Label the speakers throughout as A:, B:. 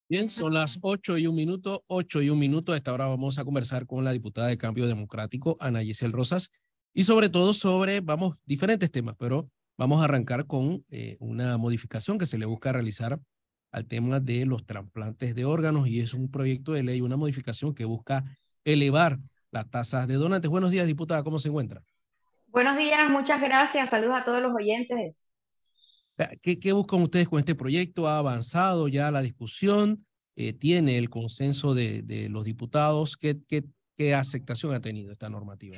A: Bien, son las 8:01, 8:01. A esta hora vamos a conversar con la diputada de Cambio Democrático, Ana Giselle Rosas, y sobre todo sobre, diferentes temas, pero vamos a arrancar con una modificación que se le busca realizar al tema de los trasplantes de órganos, y es un proyecto de ley, una modificación que busca elevar las tasas de donantes. Buenos días, diputada, ¿cómo se encuentra?
B: Buenos días, muchas gracias. Saludos a todos los oyentes.
A: ¿Qué buscan ustedes con este proyecto? ¿Ha avanzado ya la discusión? ¿Tiene el consenso de los diputados? ¿Qué aceptación ha tenido esta normativa?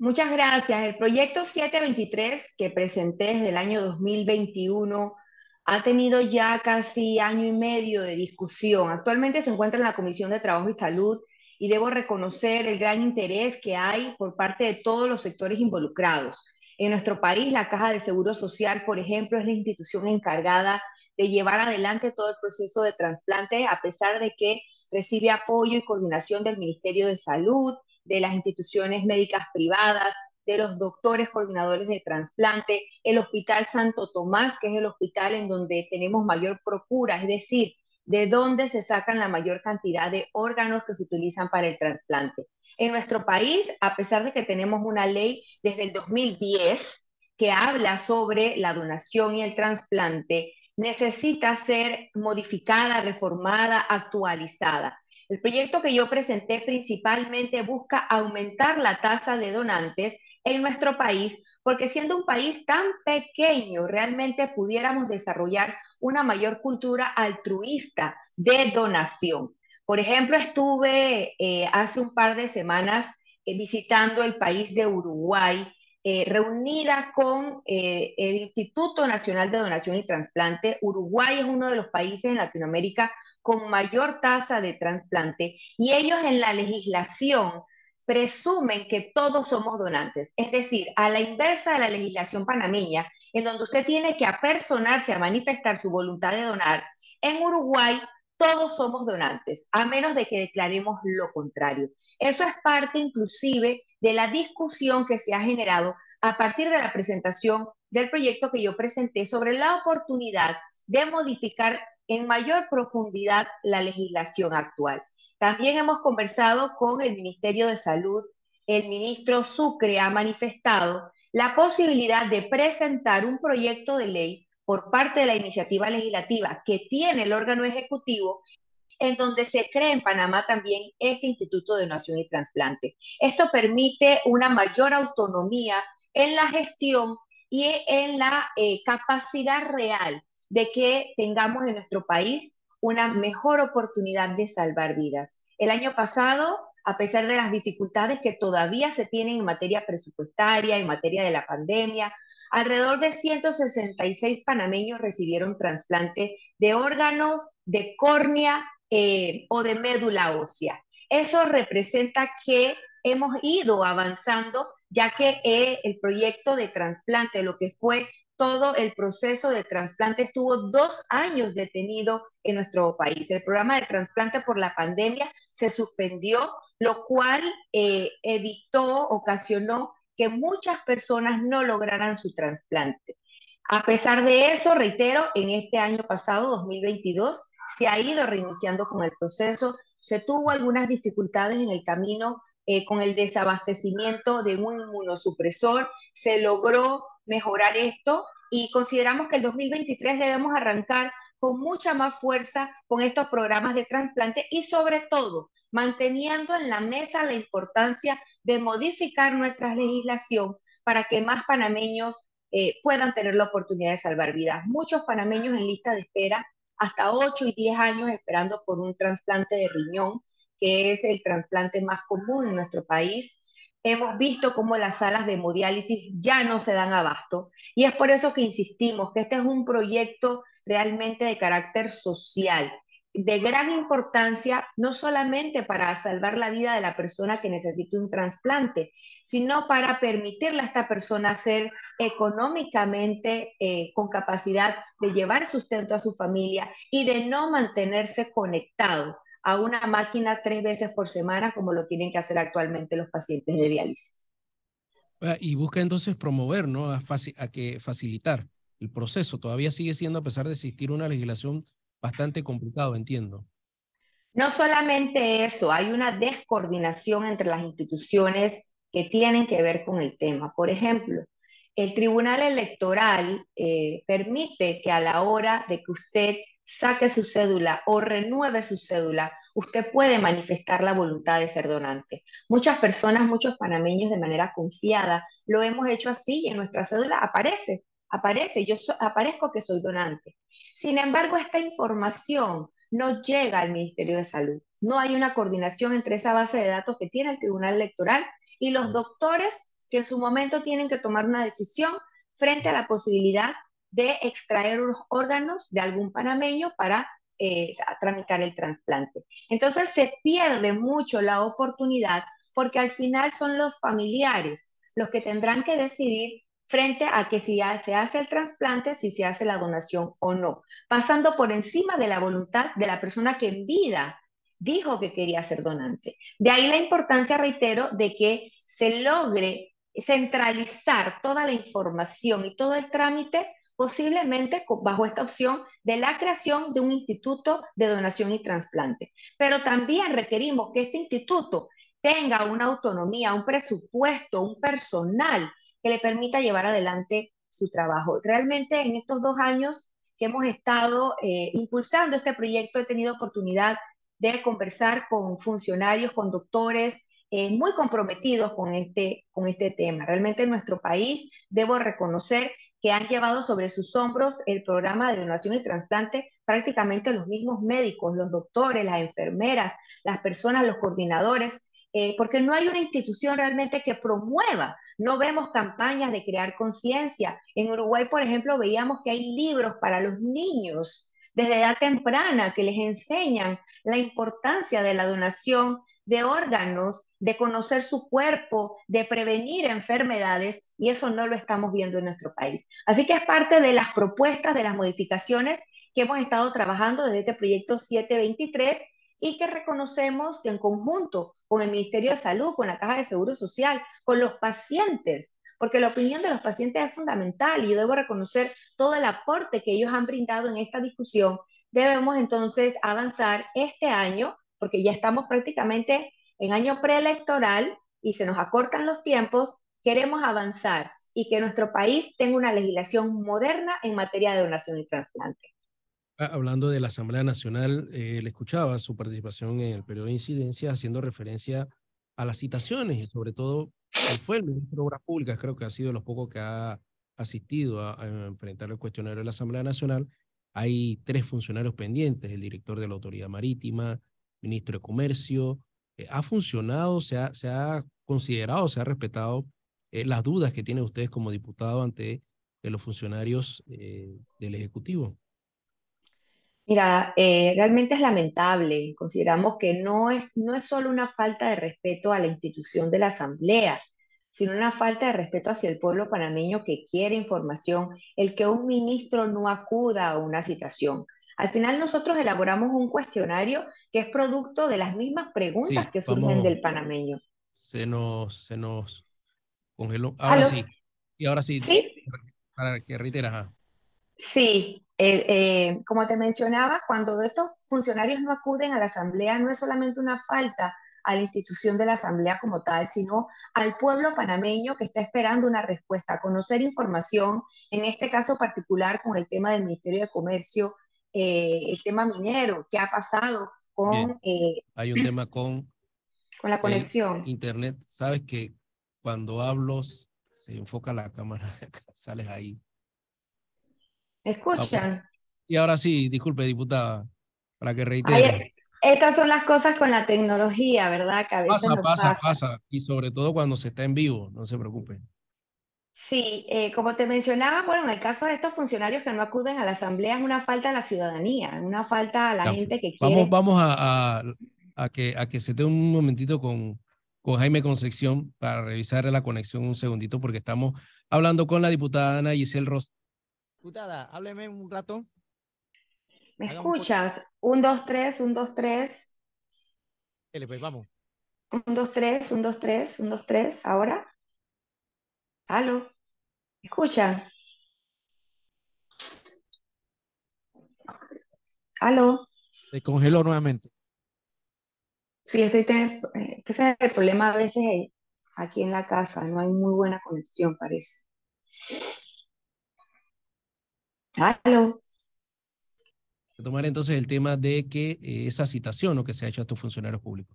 B: Muchas gracias. El proyecto 723 que presenté desde el año 2021 ha tenido ya casi año y medio de discusión. Actualmente se encuentra en la Comisión de Trabajo y Salud y debo reconocer el gran interés que hay por parte de todos los sectores involucrados. En nuestro país, la Caja de Seguro Social, por ejemplo, es la institución encargada de llevar adelante todo el proceso de trasplante, a pesar de que recibe apoyo y coordinación del Ministerio de Salud, de las instituciones médicas privadas, de los doctores coordinadores de trasplante, el Hospital Santo Tomás, que es el hospital en donde tenemos mayor procura, es decir, de dónde se sacan la mayor cantidad de órganos que se utilizan para el trasplante. En nuestro país, a pesar de que tenemos una ley desde el 2010 que habla sobre la donación y el trasplante, necesita ser modificada, reformada, actualizada. El proyecto que yo presenté principalmente busca aumentar la tasa de donantes en nuestro país, porque siendo un país tan pequeño, realmente pudiéramos desarrollar una mayor cultura altruista de donación. Por ejemplo, estuve hace un par de semanas visitando el país de Uruguay, reunida con el Instituto Nacional de Donación y Trasplante. Uruguay es uno de los países en Latinoamérica con mayor tasa de trasplante y ellos en la legislación presumen que todos somos donantes. Es decir, a la inversa de la legislación panameña, en donde usted tiene que apersonarse a manifestar su voluntad de donar, en Uruguay todos somos donantes, a menos de que declaremos lo contrario. Eso es parte inclusive de la discusión que se ha generado a partir de la presentación del proyecto que yo presenté sobre la oportunidad de modificar en mayor profundidad la legislación actual. También hemos conversado con el Ministerio de Salud. El ministro Sucre ha manifestado la posibilidad de presentar un proyecto de ley por parte de la iniciativa legislativa que tiene el órgano ejecutivo, en donde se crea en Panamá también este Instituto de Donación y Trasplante. Esto permite una mayor autonomía en la gestión y en la capacidad real de que tengamos en nuestro país una mejor oportunidad de salvar vidas. El año pasado, a pesar de las dificultades que todavía se tienen en materia presupuestaria, en materia de la pandemia, alrededor de 166 panameños recibieron trasplante de órganos, de córnea o de médula ósea. Eso representa que hemos ido avanzando, ya que el proyecto de trasplante, lo que fue todo el proceso de trasplante, estuvo 2 años detenido en nuestro país. El programa de trasplante por la pandemia se suspendió, lo cual ocasionó que muchas personas no lograran su trasplante. A pesar de eso, reitero, en este año pasado, 2022, se ha ido reiniciando con el proceso. Se tuvo algunas dificultades en el camino con el desabastecimiento de un inmunosupresor. Se logró mejorar esto y consideramos que el 2023 debemos arrancar con mucha más fuerza con estos programas de trasplante y sobre todo manteniendo en la mesa la importancia de modificar nuestra legislación para que más panameños puedan tener la oportunidad de salvar vidas. Muchos panameños en lista de espera, hasta 8 y 10 años esperando por un trasplante de riñón, que es el trasplante más común en nuestro país. Hemos visto cómo las salas de hemodiálisis ya no se dan abasto y es por eso que insistimos que este es un proyecto realmente de carácter social, de gran importancia, no solamente para salvar la vida de la persona que necesita un trasplante, sino para permitirle a esta persona ser económicamente con capacidad de llevar sustento a su familia y de no mantenerse conectado a una máquina 3 veces por semana como lo tienen que hacer actualmente los pacientes de diálisis.
A: Y busca entonces promover, ¿no? A que facilitar el proceso. Todavía sigue siendo, a pesar de existir una legislación bastante complicado, entiendo.
B: No solamente eso, hay una descoordinación entre las instituciones que tienen que ver con el tema. Por ejemplo, el Tribunal Electoral permite que a la hora de que usted saque su cédula o renueve su cédula, usted puede manifestar la voluntad de ser donante. Muchas personas, muchos panameños de manera confiada, lo hemos hecho así y en nuestra cédula aparece, aparezco que soy donante. Sin embargo, esta información no llega al Ministerio de Salud. No hay una coordinación entre esa base de datos que tiene el Tribunal Electoral y los doctores que en su momento tienen que tomar una decisión frente a la posibilidad de extraer los órganos de algún panameño para tramitar el trasplante. Entonces se pierde mucho la oportunidad porque al final son los familiares los que tendrán que decidir frente a que si se hace el trasplante, si se hace la donación o no, pasando por encima de la voluntad de la persona que en vida dijo que quería ser donante. De ahí la importancia, reitero, de que se logre centralizar toda la información y todo el trámite posiblemente bajo esta opción de la creación de un instituto de donación y trasplante. Pero también requerimos que este instituto tenga una autonomía, un presupuesto, un personal que le permita llevar adelante su trabajo. Realmente en estos 2 años que hemos estado impulsando este proyecto, he tenido oportunidad de conversar con funcionarios, con doctores muy comprometidos con este tema. Realmente en nuestro país debo reconocer que han llevado sobre sus hombros el programa de donación y trasplante prácticamente los mismos médicos, los doctores, las enfermeras, las personas, los coordinadores, porque no hay una institución realmente que promueva. No vemos campañas de crear conciencia. En Uruguay, por ejemplo, veíamos que hay libros para los niños desde edad temprana que les enseñan la importancia de la donación de órganos, de conocer su cuerpo, de prevenir enfermedades, y eso no lo estamos viendo en nuestro país. Así que es parte de las propuestas, de las modificaciones que hemos estado trabajando desde este proyecto 723 y que reconocemos que en conjunto con el Ministerio de Salud, con la Caja de Seguro Social, con los pacientes, porque la opinión de los pacientes es fundamental y yo debo reconocer todo el aporte que ellos han brindado en esta discusión. Debemos entonces avanzar este año, porque ya estamos prácticamente en año preelectoral y se nos acortan los tiempos, queremos avanzar y que nuestro país tenga una legislación moderna en materia de donación y trasplante.
A: Hablando de la Asamblea Nacional, le escuchaba su participación en el periodo de incidencia haciendo referencia a las citaciones y sobre todo él fue el ministro de Obras Públicas, creo que ha sido de los pocos que ha asistido a enfrentar el cuestionario de la Asamblea Nacional. Hay 3 funcionarios pendientes, el director de la Autoridad Marítima, ministro de Comercio. ¿Ha funcionado, se ha considerado, se ha respetado las dudas que tienen ustedes como diputado ante los funcionarios del Ejecutivo?
B: Mira, realmente es lamentable. Consideramos que no es solo una falta de respeto a la institución de la Asamblea, sino una falta de respeto hacia el pueblo panameño que quiere información, el que un ministro no acuda a una citación. Al final nosotros elaboramos un cuestionario que es producto de las mismas preguntas
A: Sí,
B: que surgen
A: vamos,
B: del panameño.
A: se nos congeló. Ahora
B: ¿Aló?
A: sí, y ahora sí,
B: ¿Sí?
A: para que reiteras.
B: Sí, como te mencionaba, cuando estos funcionarios no acuden a la asamblea, no es solamente una falta a la institución de la asamblea como tal, sino al pueblo panameño que está esperando una respuesta, conocer información, en este caso particular con el tema del Ministerio de Comercio, el tema minero, qué ha pasado
A: Bien,
B: con
A: hay un tema con
B: con la
A: el
B: conexión.
A: internet. Sabes que cuando hablo se enfoca la cámara de acá, sales ahí.
B: ¿Me
A: Vamos.
B: escuchan?
A: Y ahora sí, disculpe, diputada, para que reitere.
B: Ay, estas son las cosas con la tecnología, ¿verdad? Que a veces
A: Pasa,
B: nos
A: pasa,
B: pasa.
A: pasa. Y sobre todo cuando se está en vivo, no se preocupe.
B: Sí, como te mencionaba, bueno, en el caso de estos funcionarios que no acuden a la asamblea es una falta a la ciudadanía, una falta a la
A: Ya,
B: gente que
A: vamos,
B: quiere.
A: vamos a que se dé un momentito con Jaime Concepción para revisar la conexión un segundito, porque estamos hablando con la diputada Ana Giselle Ross.
C: Diputada, hábleme un rato,
B: ¿Me
C: hagamos un poquito.
B: escuchas? Un, dos, tres, un, dos, tres,
C: Pues vamos.
B: un, dos, tres, un, dos, tres, un, dos, tres. ¿Ahora? ¿Aló? ¿Me escuchan? Aló.
C: Se congeló nuevamente.
B: Sí, que ese es el problema a veces aquí en la casa, no hay muy buena conexión, parece. Aló.
A: Tomar entonces el tema de que esa citación, ¿no?, que se ha hecho a estos funcionarios públicos.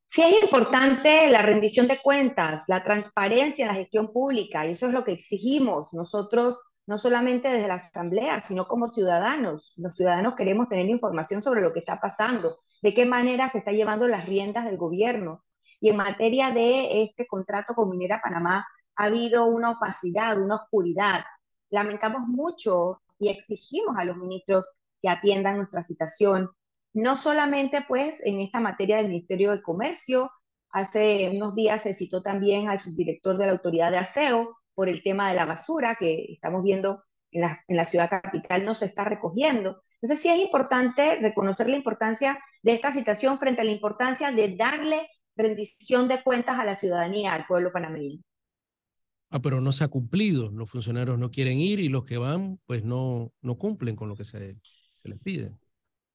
B: Sí es importante la rendición de cuentas, la transparencia en la gestión pública, y eso es lo que exigimos nosotros, no solamente desde la Asamblea, sino como ciudadanos. Los ciudadanos queremos tener información sobre lo que está pasando, de qué manera se está llevando las riendas del gobierno. Y en materia de este contrato con Minera Panamá, ha habido una opacidad, una oscuridad. Lamentamos mucho y exigimos a los ministros que atiendan nuestra situación, no solamente pues en esta materia del Ministerio de Comercio. Hace unos días se citó también al subdirector de la Autoridad de Aseo por el tema de la basura que estamos viendo en la ciudad capital no se está recogiendo. Entonces sí es importante reconocer la importancia de esta situación frente a la importancia de darle rendición de cuentas a la ciudadanía, al pueblo panameño.
A: Ah, pero no se ha cumplido. Los funcionarios no quieren ir y los que van, pues no cumplen con lo que se les pide.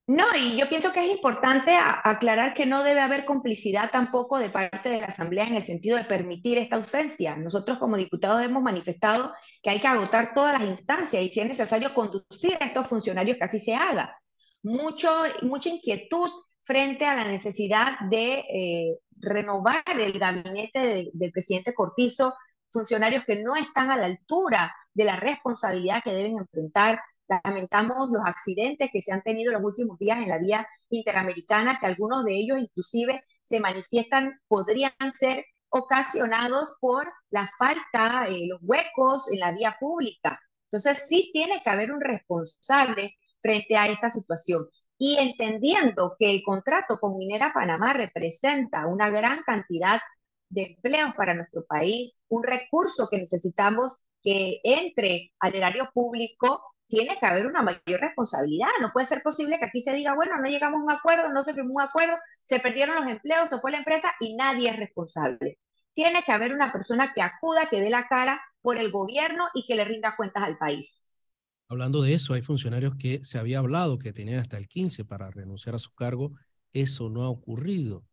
B: No, y yo pienso que es importante aclarar que no debe haber complicidad tampoco de parte de la Asamblea en el sentido de permitir esta ausencia. Nosotros como diputados hemos manifestado que hay que agotar todas las instancias y si es necesario conducir a estos funcionarios que así se haga. Mucha inquietud frente a la necesidad de renovar el gabinete del presidente Cortizo, funcionarios que no están a la altura de la responsabilidad que deben enfrentar. Lamentamos los accidentes que se han tenido en los últimos días en la vía interamericana, que algunos de ellos inclusive se manifiestan, podrían ser ocasionados por la falta, los huecos en la vía pública. Entonces sí tiene que haber un responsable frente a esta situación. Y entendiendo que el contrato con Minera Panamá representa una gran cantidad de empleos para nuestro país, un recurso que necesitamos que entre al erario público, tiene que haber una mayor responsabilidad. No puede ser posible que aquí se diga, bueno, no llegamos a un acuerdo, no se firmó un acuerdo, se perdieron los empleos, se fue la empresa y nadie es responsable. Tiene que haber una persona que acuda, que dé la cara por el gobierno y que le rinda cuentas al país.
A: Hablando de eso, hay funcionarios que se había hablado que tenían hasta el 15 para renunciar a su cargo. Eso no ha ocurrido.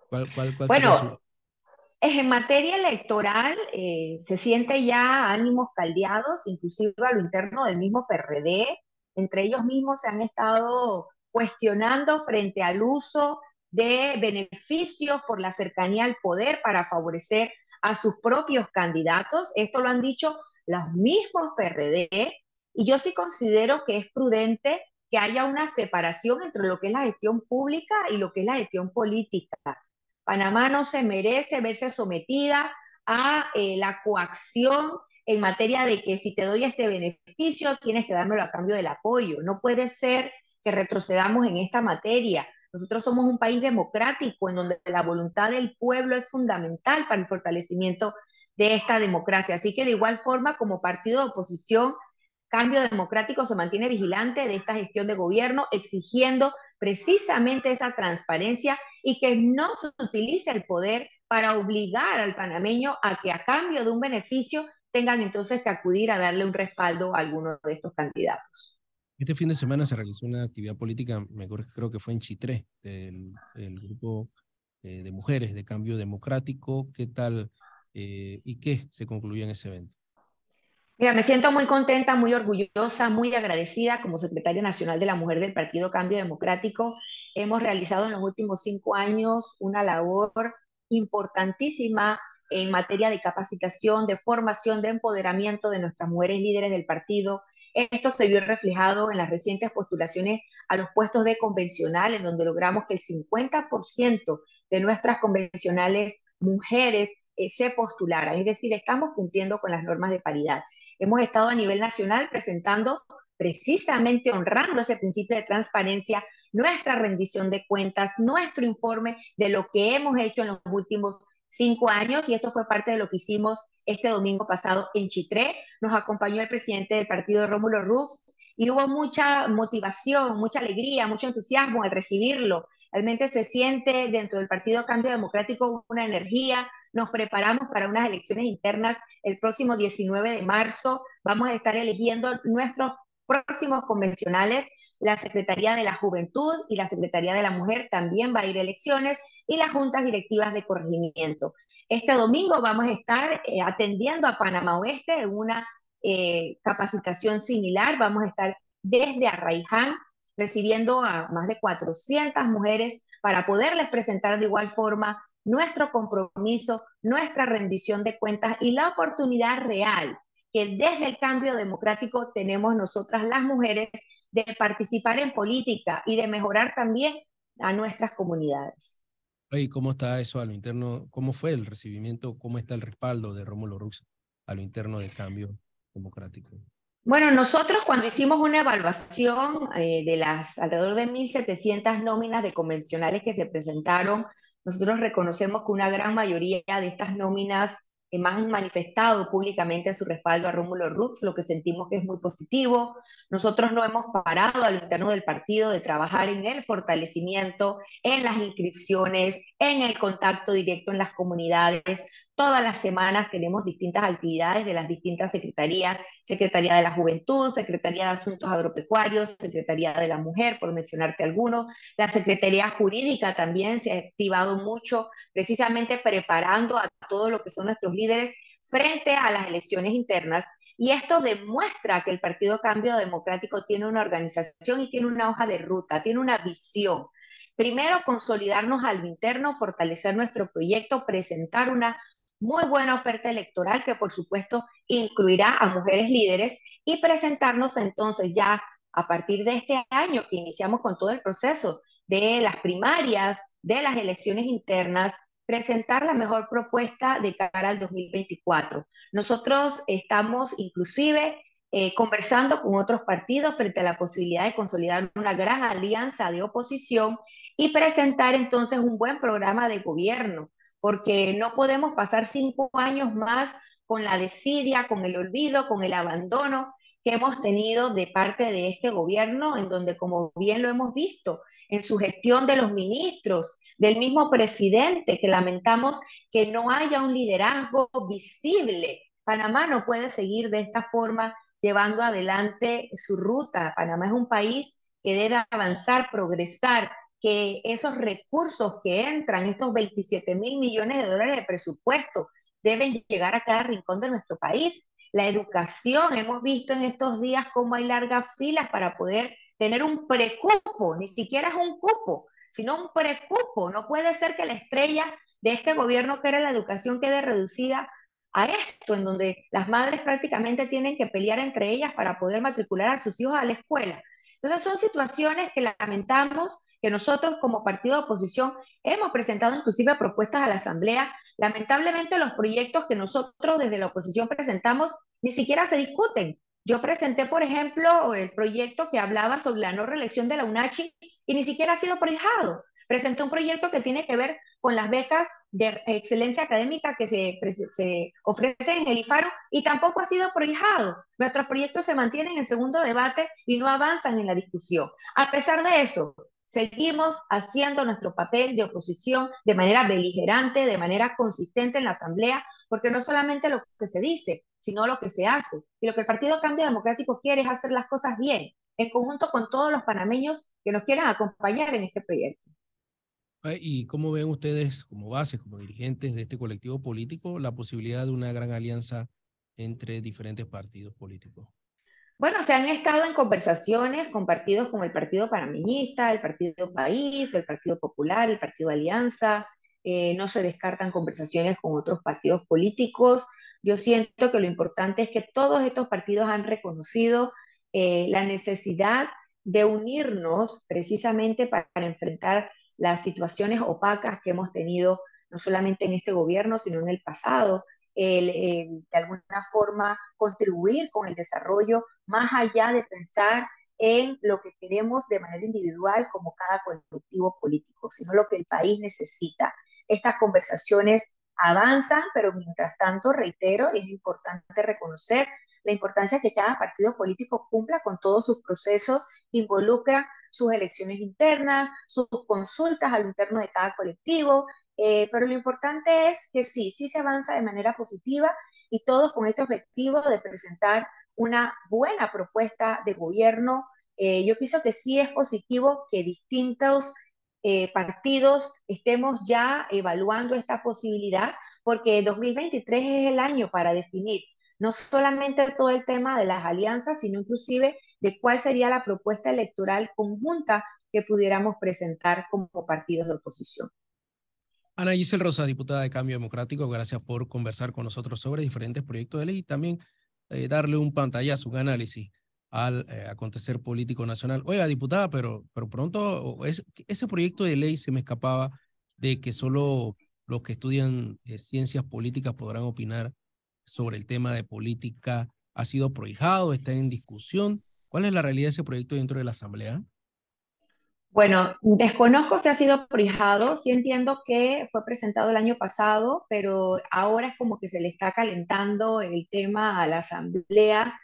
A: ¿Cuál sería su...?
B: Bueno, en materia electoral se siente ya ánimos caldeados, inclusive a lo interno del mismo PRD. Entre ellos mismos se han estado cuestionando frente al uso de beneficios por la cercanía al poder para favorecer a sus propios candidatos. Esto lo han dicho los mismos PRD y yo sí considero que es prudente que haya una separación entre lo que es la gestión pública y lo que es la gestión política. Panamá no se merece verse sometida a la coacción en materia de que si te doy este beneficio, tienes que dármelo a cambio del apoyo. No puede ser que retrocedamos en esta materia. Nosotros somos un país democrático en donde la voluntad del pueblo es fundamental para el fortalecimiento de esta democracia. Así que de igual forma, como partido de oposición, Cambio Democrático se mantiene vigilante de esta gestión de gobierno, exigiendo precisamente esa transparencia y que no se utilice el poder para obligar al panameño a que a cambio de un beneficio tengan entonces que acudir a darle un respaldo a alguno de estos candidatos.
A: Este fin de semana se realizó una actividad política, creo que fue en Chitré, el grupo de mujeres de Cambio Democrático. ¿Qué tal y qué se concluyó en ese evento?
B: Mira, me siento muy contenta, muy orgullosa, muy agradecida como secretaria nacional de la mujer del Partido Cambio Democrático. Hemos realizado en los últimos 5 años una labor importantísima en materia de capacitación, de formación, de empoderamiento de nuestras mujeres líderes del partido. Esto se vio reflejado en las recientes postulaciones a los puestos de convencional, en donde logramos que el 50% de nuestras convencionales mujeres se postularan. Es decir, estamos cumpliendo con las normas de paridad. Hemos estado a nivel nacional presentando, precisamente honrando ese principio de transparencia, nuestra rendición de cuentas, nuestro informe de lo que hemos hecho en los últimos 5 años, y esto fue parte de lo que hicimos este domingo pasado en Chitré. Nos acompañó el presidente del partido, Rómulo Rux, y hubo mucha motivación, mucha alegría, mucho entusiasmo al recibirlo. Realmente se siente dentro del Partido Cambio Democrático una energía, nos preparamos para unas elecciones internas el próximo 19 de marzo. Vamos a estar eligiendo nuestros próximos convencionales. La Secretaría de la Juventud y la Secretaría de la Mujer también va a ir a elecciones y las juntas directivas de corregimiento. Este domingo vamos a estar atendiendo a Panamá Oeste en una capacitación similar. Vamos a estar desde Arraiján recibiendo a más de 400 mujeres para poderles presentar de igual forma nuestro compromiso, nuestra rendición de cuentas y la oportunidad real que desde el cambio democrático tenemos nosotras las mujeres de participar en política y de mejorar también a nuestras comunidades.
A: ¿Y cómo está eso a lo interno? ¿Cómo fue el recibimiento? ¿Cómo está el respaldo de Rómulo Rux a lo interno de Cambio Democrático?
B: Bueno, nosotros cuando hicimos una evaluación de las alrededor de 1.700 nóminas de convencionales que se presentaron, nosotros reconocemos que una gran mayoría de estas nóminas más han manifestado públicamente su respaldo a Rómulo Rux, lo que sentimos que es muy positivo. Nosotros no hemos parado a lo interno del partido de trabajar en el fortalecimiento, en las inscripciones, en el contacto directo en las comunidades. Todas las semanas tenemos distintas actividades de las distintas secretarías, Secretaría de la Juventud, Secretaría de Asuntos Agropecuarios, Secretaría de la Mujer, por mencionarte algunos. La Secretaría Jurídica también se ha activado mucho, precisamente preparando a todo lo que son nuestros líderes frente a las elecciones internas. Y esto demuestra que el Partido Cambio Democrático tiene una organización y tiene una hoja de ruta, tiene una visión. Primero, consolidarnos a lo interno, fortalecer nuestro proyecto, presentar una muy buena oferta electoral que por supuesto incluirá a mujeres líderes y presentarnos entonces ya a partir de este año que iniciamos con todo el proceso de las primarias, de las elecciones internas, presentar la mejor propuesta de cara al 2024. Nosotros estamos inclusive conversando con otros partidos frente a la posibilidad de consolidar una gran alianza de oposición y presentar entonces un buen programa de gobierno, porque no podemos pasar 5 años más con la desidia, con el olvido, con el abandono que hemos tenido de parte de este gobierno, en donde, como bien lo hemos visto, en su gestión de los ministros, del mismo presidente, que lamentamos que no haya un liderazgo visible. Panamá no puede seguir de esta forma llevando adelante su ruta. Panamá es un país que debe avanzar, progresar, que esos recursos que entran, estos 27.000 millones de dólares de presupuesto, deben llegar a cada rincón de nuestro país. La educación, hemos visto en estos días cómo hay largas filas para poder tener un precupo, ni siquiera es un cupo, sino un precupo. No puede ser que la estrella de este gobierno, que era la educación, quede reducida a esto, en donde las madres prácticamente tienen que pelear entre ellas para poder matricular a sus hijos a la escuela. Entonces son situaciones que lamentamos, que nosotros como partido de oposición hemos presentado inclusive propuestas a la Asamblea. Lamentablemente los proyectos que nosotros desde la oposición presentamos ni siquiera se discuten. Yo presenté, por ejemplo, el proyecto que hablaba sobre la no reelección de la UNACHI y ni siquiera ha sido prohijado. Presenté un proyecto que tiene que ver con las becas de excelencia académica que se ofrecen en el IFARU y tampoco ha sido prohijado. Nuestros proyectos se mantienen en segundo debate y no avanzan en la discusión. A pesar de eso, seguimos haciendo nuestro papel de oposición de manera beligerante, de manera consistente en la Asamblea, porque no solamente lo que se dice, sino lo que se hace. Y lo que el Partido Cambio Democrático quiere es hacer las cosas bien, en conjunto con todos los panameños que nos quieran acompañar en este proyecto.
A: ¿Y cómo ven ustedes, como bases, como dirigentes de este colectivo político, la posibilidad de una gran alianza entre diferentes partidos políticos?
B: Bueno, se han estado en conversaciones con partidos como el Partido Panameñista, el Partido País, el Partido Popular, el Partido Alianza. No se descartan conversaciones con otros partidos políticos. Yo siento que lo importante es que todos estos partidos han reconocido la necesidad de unirnos precisamente para enfrentar las situaciones opacas que hemos tenido, no solamente en este gobierno, sino en el pasado. De alguna forma contribuir con el desarrollo más allá de pensar en lo que queremos de manera individual como cada colectivo político, sino lo que el país necesita. Estas conversaciones avanzan, pero mientras tanto, reitero, es importante reconocer la importancia que cada partido político cumpla con todos sus procesos que involucran sus elecciones internas, sus consultas al interno de cada colectivo, pero lo importante es que sí, sí se avanza de manera positiva y todos con este objetivo de presentar una buena propuesta de gobierno. Yo pienso que sí es positivo que distintos partidos estemos ya evaluando esta posibilidad, porque 2023 es el año para definir no solamente todo el tema de las alianzas, sino inclusive de cuál sería la propuesta electoral conjunta que pudiéramos presentar como partidos de oposición.
A: Ana Giselle Rosas, diputada de Cambio Democrático, gracias por conversar con nosotros sobre diferentes proyectos de ley y también darle un pantallazo, un análisis al acontecer político nacional. Oiga, diputada, pero pronto ese proyecto de ley se me escapaba de que solo los que estudian ciencias políticas podrán opinar sobre el tema de política. ¿Ha sido prohijado? ¿Está en discusión? ¿Cuál es la realidad de ese proyecto dentro de la Asamblea?
B: Bueno, desconozco si ha sido prohijado, sí entiendo que fue presentado el año pasado, pero ahora es como que se le está calentando el tema a la Asamblea.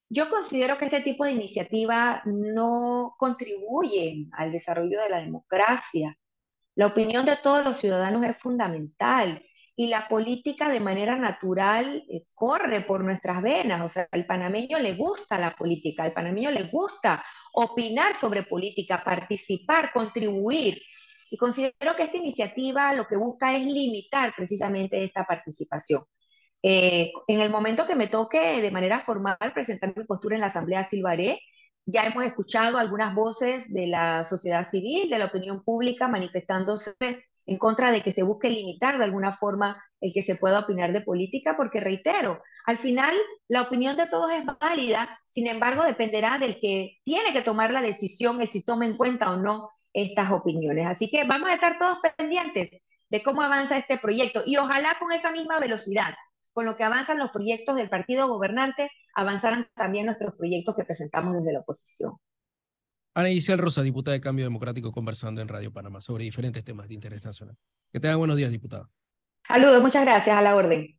B: Yo considero que este tipo de iniciativa no contribuyen al desarrollo de la democracia. La opinión de todos los ciudadanos es fundamental y la política de manera natural corre por nuestras venas. O sea, al panameño le gusta la política, al panameño le gusta opinar sobre política, participar, contribuir. Y considero que esta iniciativa lo que busca es limitar precisamente esta participación. En el momento que me toque de manera formal presentar mi postura en la Asamblea, así lo haré. Ya hemos escuchado algunas voces de la sociedad civil, de la opinión pública, manifestándose en contra de que se busque limitar de alguna forma el que se pueda opinar de política, porque reitero, al final la opinión de todos es válida, sin embargo dependerá del que tiene que tomar la decisión, el si toma en cuenta o no estas opiniones. Así que vamos a estar todos pendientes de cómo avanza este proyecto y ojalá con esa misma velocidad con lo que avanzan los proyectos del partido gobernante, avanzarán también nuestros proyectos que presentamos desde la oposición.
A: Ana Giselle Rosa, diputada de Cambio Democrático, conversando en Radio Panamá sobre diferentes temas de interés nacional. Que tengan buenos días, diputada.
B: Saludos, muchas gracias, a la orden.